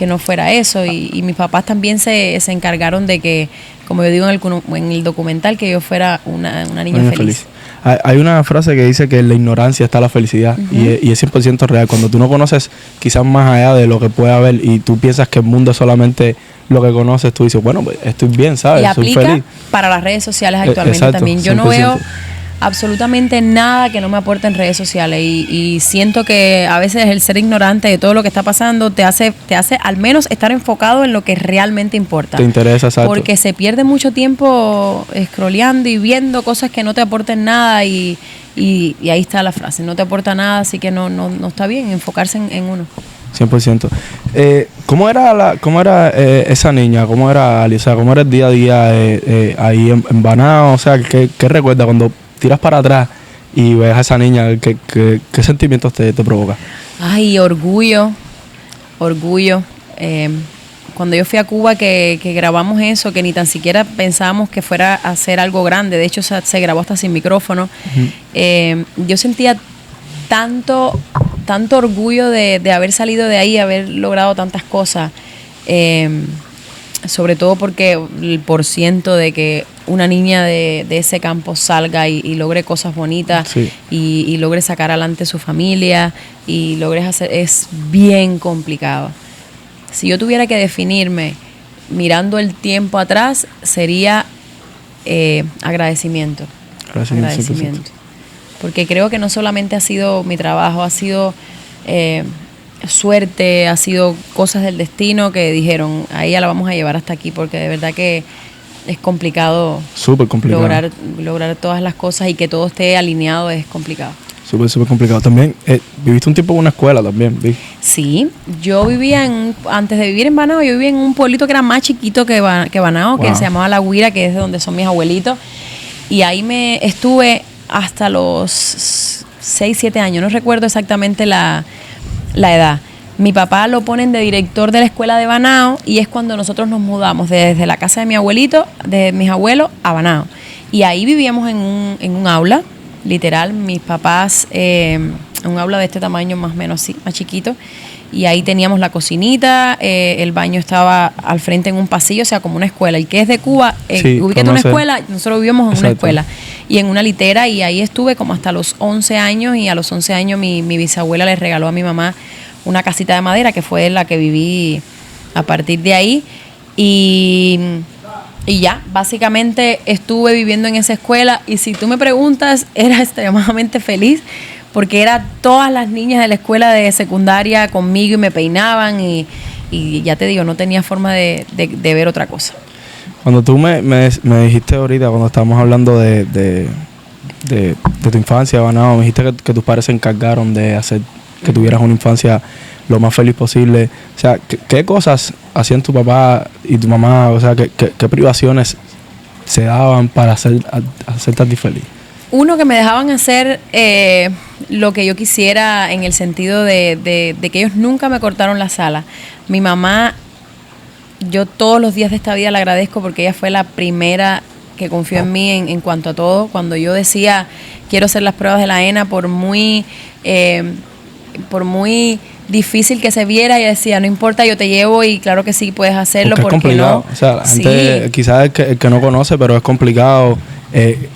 no fuera eso. Y mis papás también se encargaron de que, como yo digo en el documental, que yo fuera una niña feliz. Hay una frase que dice que en la ignorancia está la felicidad, y es 100% real. Cuando tú no conoces quizás más allá de lo que puede haber y tú piensas que el mundo es solamente lo que conoces, tú dices, bueno, pues estoy bien, ¿sabes? Y Soy aplica feliz. para las redes sociales actualmente. Exacto, también. Yo 100%. no veo absolutamente nada que no me aporte en redes sociales y siento que a veces el ser ignorante de todo lo que está pasando te hace al menos estar enfocado en lo que realmente importa. Te interesa, exacto. Porque se pierde mucho tiempo scrolleando y viendo cosas que no te aporten nada y ahí está la frase, no te aporta nada, así que no está bien enfocarse en uno. 100%. ¿Cómo era esa niña? ¿Cómo era Ali? O sea, ¿cómo era el día a día ahí en Bonao? O sea, ¿qué recuerdas cuando tiras para atrás y ves a esa niña? ¿Qué sentimientos te provoca? Ay, orgullo. Cuando yo fui a Cuba que grabamos eso, que ni tan siquiera pensábamos que fuera a ser algo grande, de hecho se grabó hasta sin micrófono, yo sentía tanto orgullo de haber salido de ahí, haber logrado tantas cosas, sobre todo porque el porciento de que una niña de ese campo salga y logre cosas bonitas, sí, y logre sacar adelante su familia y logres hacer, es bien complicado. Si yo tuviera que definirme mirando el tiempo atrás, sería agradecimiento. Agradecimiento. Porque creo que no solamente ha sido mi trabajo, ha sido suerte, ha sido cosas del destino que dijeron, a ella la vamos a llevar hasta aquí, porque de verdad que es complicado. Súper complicado. Lograr todas las cosas y que todo esté alineado es complicado. Súper complicado. También, viviste un tiempo en una escuela también, ¿vi? Sí, yo vivía antes de vivir en Bonao, yo vivía en un pueblito que era más chiquito que Bonao, wow, que se llamaba La Guira, que es de donde son mis abuelitos. Y ahí me estuve hasta los 6, 7 años, no recuerdo exactamente la edad. Mi papá lo ponen de director de la escuela de Bonao y es cuando nosotros nos mudamos desde la casa de mi abuelito, de mis abuelos, a Bonao. Y ahí vivíamos en un aula, literal, mis papás, un aula de este tamaño más o menos así, más chiquito, y ahí teníamos la cocinita, el baño estaba al frente en un pasillo, o sea, como una escuela. El que es de Cuba, sí, ubicando una escuela, nosotros vivíamos en una escuela y en una litera, y ahí estuve como hasta los 11 años, y a los 11 años mi bisabuela le regaló a mi mamá una casita de madera, que fue la que viví a partir de ahí, y ya, básicamente estuve viviendo en esa escuela, y si tú me preguntas, era extremadamente feliz, porque eran todas las niñas de la escuela de secundaria conmigo y me peinaban, y ya te digo, no tenía forma de ver otra cosa. Cuando tú me dijiste ahorita, cuando estábamos hablando de tu infancia, Bonao, me dijiste que tus padres se encargaron de hacer que tuvieras una infancia lo más feliz posible. O sea, ¿qué cosas hacían tu papá y tu mamá? O sea, ¿qué privaciones se daban para hacerte a ti feliz? Uno, que me dejaban hacer lo que yo quisiera, en el sentido de que ellos nunca me cortaron la sala. Mi mamá, yo todos los días de esta vida le agradezco, porque ella fue la primera que confió en mí en cuanto a todo. Cuando yo decía, quiero hacer las pruebas de la ENA, por muy difícil que se viera, ella decía, no importa, yo te llevo, y claro que sí, puedes hacerlo. Porque es complicado. No. O sea, la gente, sí, quizás el que no conoce, pero es complicado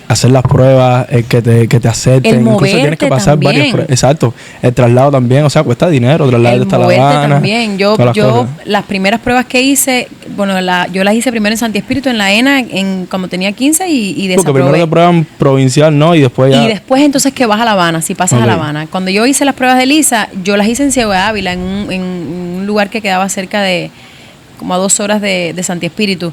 hacer las pruebas, que te acepten. Incluso tienes que pasar también varias pruebas. Exacto. El traslado también, o sea, cuesta dinero trasladarte hasta La Habana. También. Yo las primeras pruebas que hice, bueno, yo las hice primero en Santi Espíritu, en la ENA, cuando tenía 15, y desaprobé. Porque primero te prueban provincial, ¿no? Y después ya... Y después entonces que vas a La Habana, si pasas a La Habana. Cuando yo hice las pruebas de Lisa, yo las hice en Ciego de Ávila, en un lugar que quedaba cerca de, como a 2 horas de Santi Espíritu.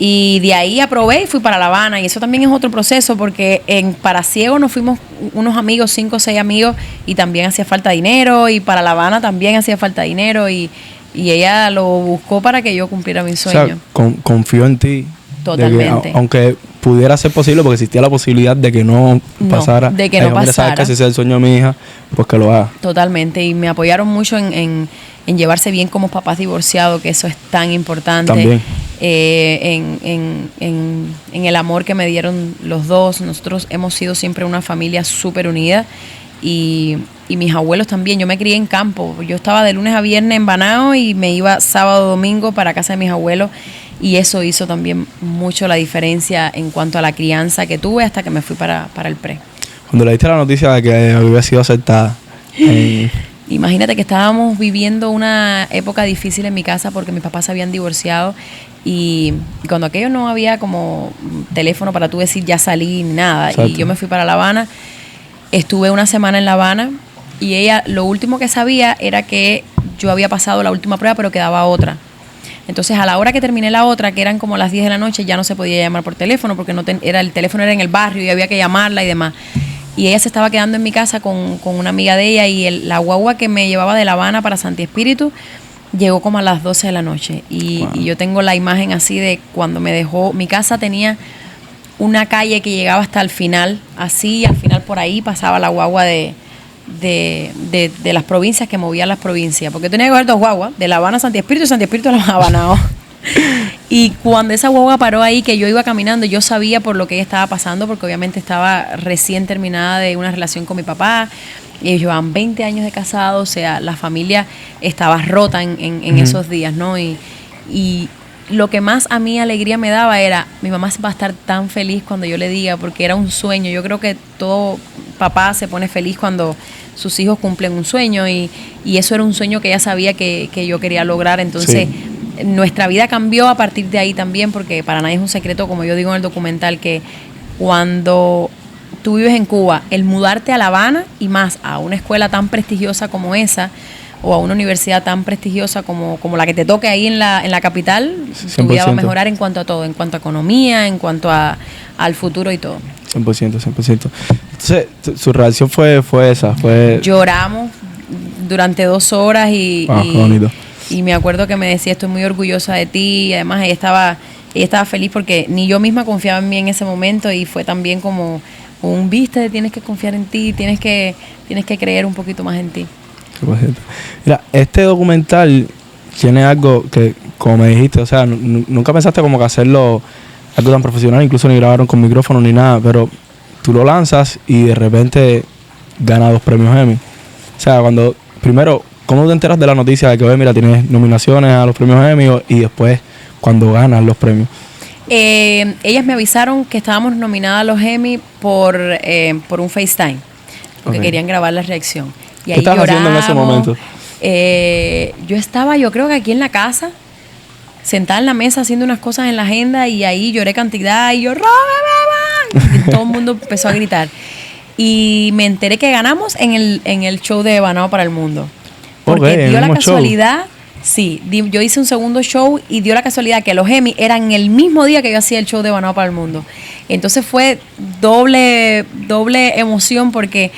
Y de ahí aprobé y fui para La Habana. Y eso también es otro proceso, porque para Ciego nos fuimos unos amigos, 5 o 6 amigos, y también hacía falta dinero. Y para La Habana también hacía falta dinero. Y ella lo buscó para que yo cumpliera mi sueño. O sea, confió en ti. Totalmente. Aunque pudiera ser posible, porque existía la posibilidad de que no pasara. De que no pasara. Sabes que ese es el sueño de mi hija, pues que lo haga. Totalmente. Y me apoyaron mucho en llevarse bien como papás divorciados, que eso es tan importante. También. En el amor que me dieron los dos. Nosotros hemos sido siempre una familia súper unida, y y mis abuelos también. Yo me crié en campo. Yo estaba de lunes a viernes en Banao y me iba sábado, domingo para casa de mis abuelos. Y eso hizo también mucho la diferencia en cuanto a la crianza que tuve hasta que me fui para el pre. Cuando le diste la noticia de que había sido aceptada. Imagínate que estábamos viviendo una época difícil en mi casa porque mis papás se habían divorciado y cuando aquello no había como teléfono para tú decir ya salí ni nada. Exacto. Y yo me fui para La Habana, estuve una semana en La Habana y ella lo último que sabía era que yo había pasado la última prueba pero quedaba otra. Entonces a la hora que terminé la otra, que eran como las 10 de la noche, ya no se podía llamar por teléfono porque el teléfono era en el barrio y había que llamarla y demás. Y ella se estaba quedando en mi casa con una amiga de ella y la guagua que me llevaba de La Habana para Santi Espíritu llegó como a las 12 de la noche. Y yo tengo la imagen así de cuando me dejó. Mi casa tenía una calle que llegaba hasta el final, así, al final por ahí pasaba la guagua de las provincias que movían las provincias. Porque tenía que coger dos guaguas, de La Habana a Santi Espíritu y Santi Espíritu a La Habana. Y cuando esa guagua paró ahí, que yo iba caminando, yo sabía por lo que ella estaba pasando, porque obviamente estaba recién terminada de una relación con mi papá. Ellos llevaban 20 años de casados, o sea, la familia estaba rota en esos días, ¿no? Y lo que más a mí alegría me daba era, mi mamá va a estar tan feliz cuando yo le diga, porque era un sueño. Yo creo que todo papá se pone feliz cuando sus hijos cumplen un sueño y eso era un sueño que ella sabía que yo quería lograr. Entonces, sí, nuestra vida cambió a partir de ahí también, porque para nadie es un secreto, como yo digo en el documental, que cuando tú vives en Cuba, el mudarte a La Habana y más a una escuela tan prestigiosa como esa, o a una universidad tan prestigiosa como la que te toque ahí en la capital, 100%. Tu vida va a mejorar en cuanto a todo, en cuanto a economía, en cuanto al futuro y todo. 100%. Entonces, su reacción fue esa, Lloramos durante 2 horas qué bonito. Y me acuerdo que me decía, estoy muy orgullosa de ti, y además ella estaba feliz porque ni yo misma confiaba en mí en ese momento y fue también como viste, tienes que confiar en ti, tienes que creer un poquito más en ti. Mira, este documental tiene algo que, como me dijiste, o sea, nunca pensaste como que hacerlo algo tan profesional, incluso ni grabaron con micrófono ni nada, pero tú lo lanzas y de repente gana 2 premios Emmy. O sea, primero, ¿cómo te enteras de la noticia de que, oye, mira, tienes nominaciones a los premios Emmy y después cuando ganas los premios? Ellas me avisaron que estábamos nominadas a los Emmy por un FaceTime, porque querían grabar la reacción. Y ¿qué estabas haciendo en ese momento? Yo estaba, yo creo que aquí en la casa, sentada en la mesa haciendo unas cosas en la agenda y ahí lloré cantidad y yo, ¡Roba! Y todo el mundo empezó a gritar. Y me enteré que ganamos en el show de Banao para el Mundo. Porque dio la casualidad, sí, yo hice un segundo show y dio la casualidad que los Emmy eran el mismo día que yo hacía el show de Banao para el Mundo. Entonces fue doble emoción porque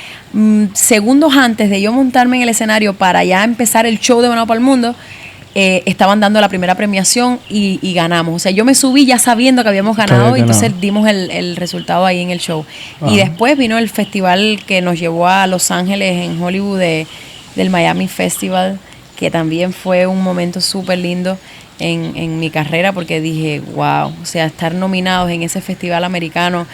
segundos antes de yo montarme en el escenario para ya empezar el show de Banao para el Mundo, estaban dando la primera premiación y ganamos. O sea, yo me subí ya sabiendo que habíamos ganado y entonces dimos el resultado ahí en el show. Y después vino el festival que nos llevó a Los Ángeles en Hollywood del Miami Festival, que también fue un momento súper lindo en mi carrera porque dije, wow, o sea, estar nominados en ese festival americano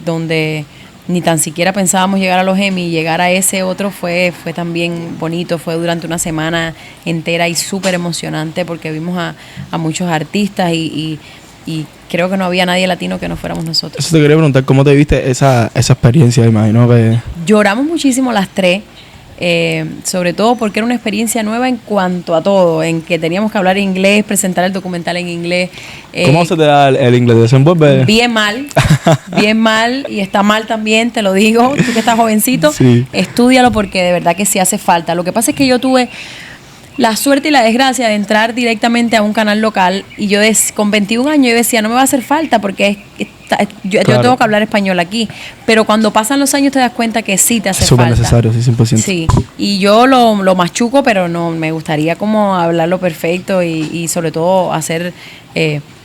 donde ni tan siquiera pensábamos llegar a los Emmy y llegar a ese otro fue también bonito, fue durante una semana entera y súper emocionante porque vimos a muchos artistas y creo que no había nadie latino que no fuéramos nosotros. Eso te quería preguntar, ¿cómo te viste esa experiencia? Imagino que... Lloramos muchísimo las 3. Sobre todo porque era una experiencia nueva en cuanto a todo, en que teníamos que hablar inglés, presentar el documental en inglés. ¿Cómo se te da el inglés? ¿Desenvuelve? Bien mal, y está mal también, te lo digo, tú que estás jovencito, sí. Estúdialo porque de verdad que sí hace falta. Lo que pasa es que yo tuve la suerte y la desgracia de entrar directamente a un canal local y yo con 21 años yo decía, no me va a hacer falta porque yo tengo que hablar español aquí, pero cuando pasan los años te das cuenta que sí te hace falta. Súper necesario, sí, 100%. Sí, y yo lo machuco, pero no, me gustaría como hablarlo perfecto y sobre todo hacer,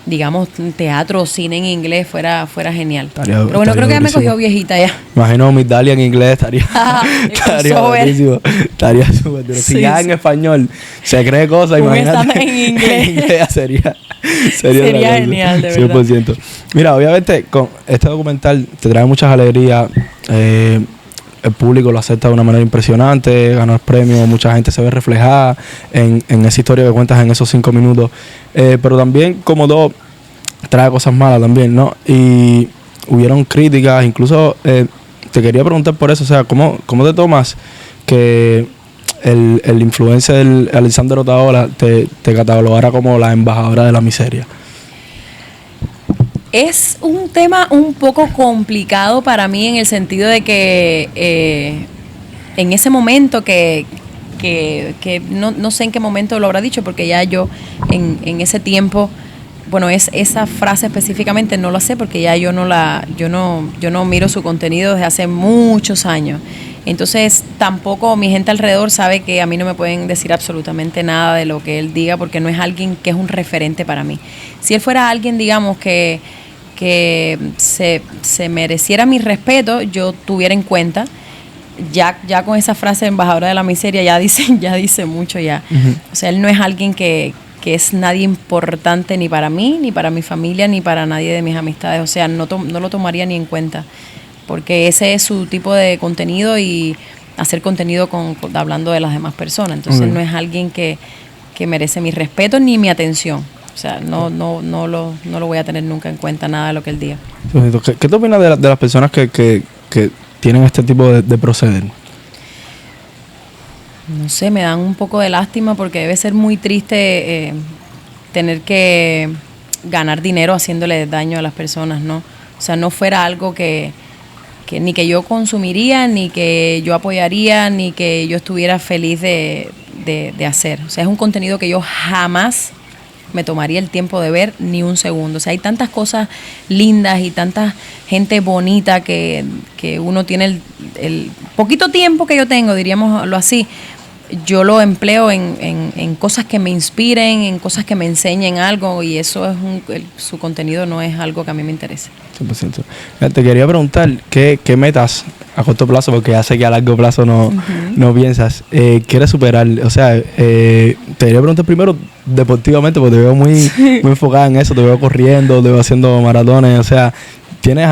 digamos, teatro o cine en inglés fuera genial. Pero bueno, creo que ya me cogió viejita ya. Imagino Miss Dalia en inglés estaría buenísimo. Estaría súper. Si ya en español se cree cosas, imagínate. En inglés. sería genial, de verdad. 100%. Mira, obviamente con este documental te trae muchas alegrías. el público lo acepta de una manera impresionante, ganas premios, mucha gente se ve reflejada en esa historia que cuentas en esos 5 minutos. Pero también, como todo, trae cosas malas también, ¿no? Y hubieron críticas, incluso te quería preguntar por eso, o sea, ¿cómo te tomas que el influencer Alexander Otaola te catalogara como la embajadora de la miseria? Es un tema un poco complicado para mí en el sentido de que en ese momento que no sé en qué momento lo habrá dicho, porque ya yo en ese tiempo, bueno, esa frase específicamente no la sé porque ya yo no miro su contenido desde hace muchos años. Entonces tampoco mi gente alrededor sabe que a mí no me pueden decir absolutamente nada de lo que él diga porque no es alguien que es un referente para mí. Si él fuera alguien, digamos, que se mereciera mi respeto, yo tuviera en cuenta, ya con esa frase de embajadora de la miseria ya dice mucho ya. Uh-huh. O sea, él no es alguien que es nadie importante ni para mí, ni para mi familia, ni para nadie de mis amistades. O sea, no lo tomaría ni en cuenta. Porque ese es su tipo de contenido y hacer contenido hablando de las demás personas. Entonces no es alguien que merece mi respeto ni mi atención. O sea, no lo voy a tener nunca en cuenta nada de lo que él diga. ¿Qué te opinas de las personas que tienen este tipo de proceder? No sé, me dan un poco de lástima porque debe ser muy triste tener que ganar dinero haciéndole daño a las personas, ¿no? O sea, no fuera algo que ni que yo consumiría, ni que yo apoyaría, ni que yo estuviera feliz de hacer. O sea, es un contenido que yo jamás me tomaría el tiempo de ver ni un segundo. O sea, hay tantas cosas lindas y tanta gente bonita que uno tiene el poquito tiempo que yo tengo, diríamoslo así, yo lo empleo en cosas que me inspiren, en cosas que me enseñen algo, y eso es su contenido no es algo que a mí me interese. 100%. Te quería preguntar, ¿qué metas a corto plazo, porque ya sé que a largo plazo no piensas, quieres superar? O sea, te quería preguntar primero deportivamente, porque te veo muy enfocada en eso, te veo corriendo, te veo haciendo maratones, o sea, ¿tienes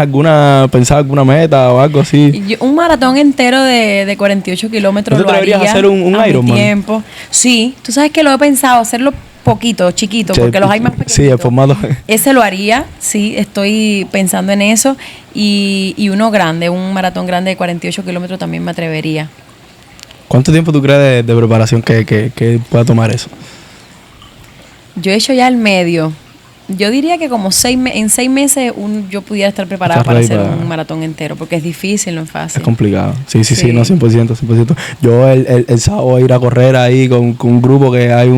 pensado alguna meta o algo así? Un maratón entero de 48 kilómetros lo haría. ¿Deberías hacer un Ironman? Tiempo. Sí, tú sabes que lo he pensado, hacerlo poquito, chiquito, porque los hay más pequeños. Sí, el formato. Ese lo haría, sí, estoy pensando en eso. Y uno grande, un maratón grande de 48 kilómetros también me atrevería. ¿Cuánto tiempo tú crees de preparación que pueda tomar eso? Yo he hecho ya el medio. Yo diría que como en 6 meses yo pudiera estar preparada para hacer un maratón entero, porque es difícil, no es fácil. Es complicado. Sí, no, 100%. Yo el sábado voy a ir a correr ahí con un grupo que hay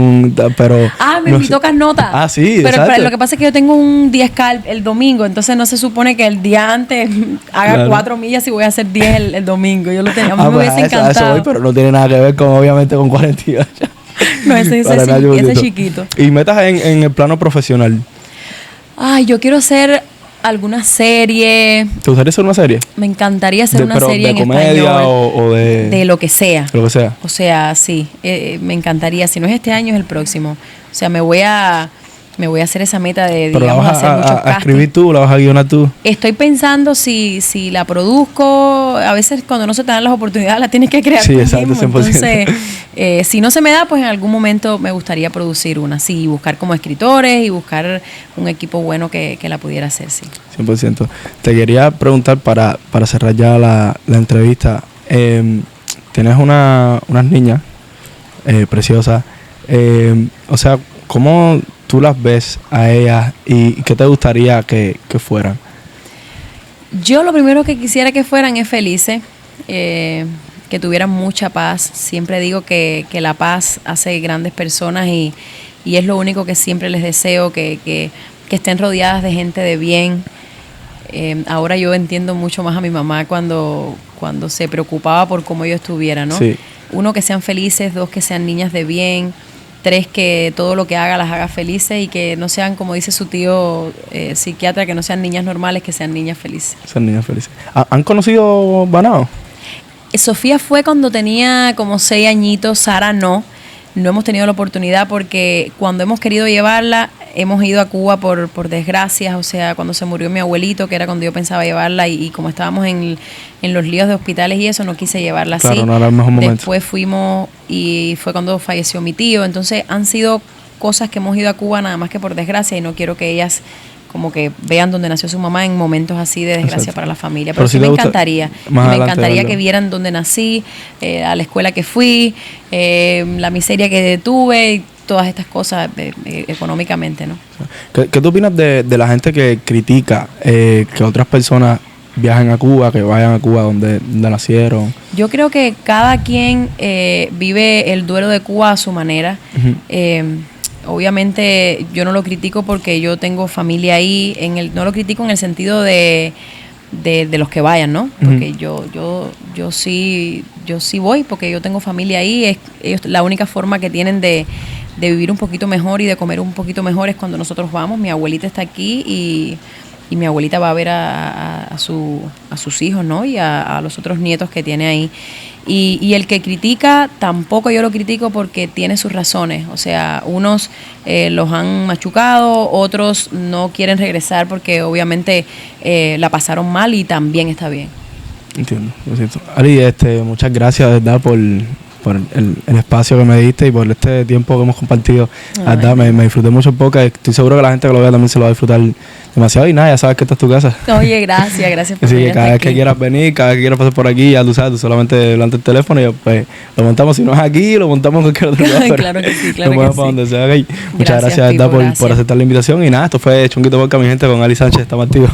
pero... Me invitó Carnota. Ah, sí, pero lo que pasa es que yo tengo un 10K el domingo, entonces no se supone que el día antes haga 4 millas y voy a hacer 10 el domingo. Yo lo tenía, a mí me hubiese encantado. Eso voy, pero no tiene nada que ver obviamente con 48. No, ese es chiquito. ¿Y metas en el plano profesional? Yo quiero hacer alguna serie. ¿Te gustaría hacer una serie? Me encantaría hacer una serie en comedia español. O de lo que sea. De lo que sea. O sea, sí. Me encantaría. Si no es este año, es el próximo. O sea, me voy a hacer esa meta de, digamos, hacer muchos castings. ¿La vas a escribir tú? ¿La vas a guionar tú? Estoy pensando si la produzco. A veces cuando no se te dan las oportunidades, las tienes que crear tú mismo. 100%. Entonces, si no se me da, pues en algún momento me gustaría producir una. Sí, buscar como escritores y buscar un equipo bueno que la pudiera hacer, sí. 100%. Te quería preguntar para cerrar ya la entrevista. Tienes unas niñas preciosas. O sea, ¿cómo tú las ves a ellas y qué te gustaría que fueran? Yo lo primero que quisiera que fueran es felices, que tuvieran mucha paz. Siempre digo que la paz hace grandes personas y es lo único que siempre les deseo, que estén rodeadas de gente de bien. Ahora yo entiendo mucho más a mi mamá cuando se preocupaba por cómo yo estuviera, ¿no? Sí. 1, que sean felices, 2, que sean niñas de bien, 3, que todo lo que haga las haga felices y que no sean, como dice su tío psiquiatra, que no sean niñas normales, que sean niñas felices. Sean niñas felices. ¿Han conocido Banao? Sofía fue cuando tenía como 6 añitos, Sara no hemos tenido la oportunidad porque cuando hemos querido llevarla, hemos ido a Cuba por desgracias, o sea, cuando se murió mi abuelito, que era cuando yo pensaba llevarla, y como estábamos en los líos de hospitales y eso, no quise llevarla así. Claro, no era el mejor momento. Después fuimos y fue cuando falleció mi tío. Entonces han sido cosas que hemos ido a Cuba nada más que por desgracia, y no quiero que ellas como que vean dónde nació su mamá en momentos así de desgracia. Exacto. Para la familia. Pero sí me encantaría. Me encantaría que vieran dónde nací, a la escuela que fui, la miseria que tuve, y todas estas cosas económicamente, ¿no? ¿Qué tú opinas de la gente que critica que otras personas viajen a Cuba, que vayan a Cuba donde nacieron? Yo creo que cada quien vive el duelo de Cuba a su manera. Obviamente yo no lo critico porque yo tengo familia ahí, no lo critico en el sentido de los que vayan, ¿no? Porque yo sí voy porque yo tengo familia ahí. Ellos, la única forma que tienen de vivir un poquito mejor y de comer un poquito mejor es cuando nosotros vamos. Mi abuelita está aquí y mi abuelita va a ver a sus hijos, ¿no? Y a los otros nietos que tiene ahí. Y el que critica, tampoco yo lo critico porque tiene sus razones. O sea, unos los han machucado, otros no quieren regresar porque obviamente la pasaron mal y también está bien. Entiendo, lo siento. Ali, muchas gracias, de verdad, por el espacio que me diste y por este tiempo que hemos compartido. La verdad, me disfruté mucho el podcast. Estoy seguro que la gente que lo vea también se lo va a disfrutar demasiado. Y nada, ya sabes que esta es tu casa. Oye, gracias por venir. Cada vez que quieras venir, cada vez que quieras pasar por aquí, ya tú sabes, tú solamente delante del teléfono y pues lo montamos. Si no es aquí, lo montamos en cualquier otro lugar. Claro que sí, claro que sí. Para donde sea. Okay. Muchas gracias, Pipo, por aceptar la invitación. Y nada, esto fue Chonguito Podcast, mi gente, con Ali Sánchez. Estamos activos.